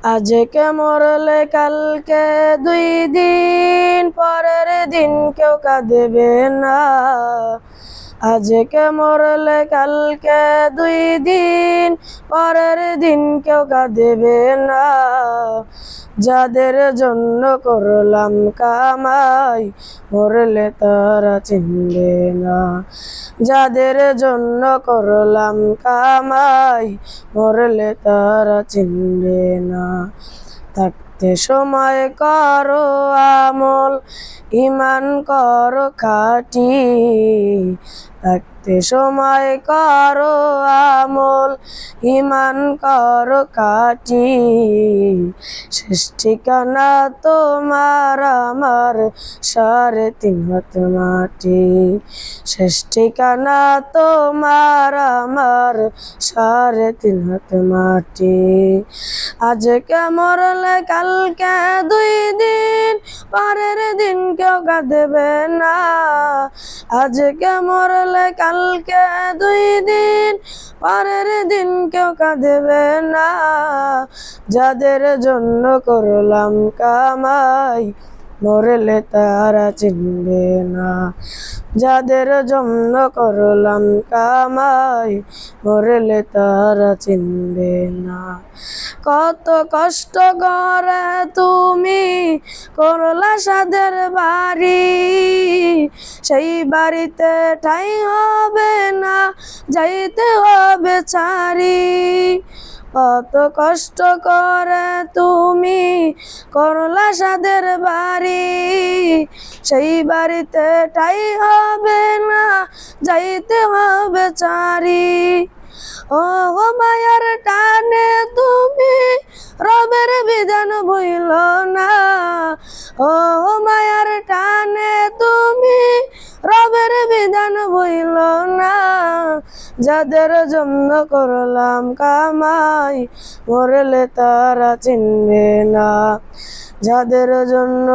আজকে মরলে কালকে 2 দিন, পরের দিন কেউ কাঁদবে না। আজকে মরলে কালকে 2 দিন, পরের দিন কেউ কাঁদবে না। যাদের জন্য করলাম কামাই, মরলে তারা চিনবে না। যাদের জন্য করলাম কামাই, মরলে তারা চিনবে না। থাকতে সময় করো আমল, ঈমান করো খাঁটি। থাকতে সময় করো আমল, ঈমান করো খাঁটি। শেষ ঠিকানা তোমার আমার 3.5 হাত মাটি। শেষ ঠিকানা তোমার আমার 3.5 হাত মাটি। আজকে মরলে কালকে 2 দিন, পরের দিন কেউ কাঁদবে না। আজকে মরলে কালকে 2 দিন, পরের দিন কেউ কাঁদবে না। যাদের জন্য করলাম কামাই, মরলে তারা চিনবে না। যাদের জন্য করলাম কামাই, মরলে তারা চিনবে না। কত কষ্ট করে তুমি করলা সাদের বাড়ি, সেই বাড়িতে ঠাঁই হবে না, যাইতে হবে ছাড়ি। কত কষ্ট করে তুমি করলা সাদের বাড়ি, সেই বাড়িতে ঠাঁই হবে না, যাইতে হবে ছাড়ি। ও মায়ার টানে তুমি রবের বিধান ভুইল না। ও মায়ার টানে তুমি রবের বিধান ভুইল না। যাদের জন্য করলাম কামাই, মরলে তারা চিনবে না। যাদের জন্য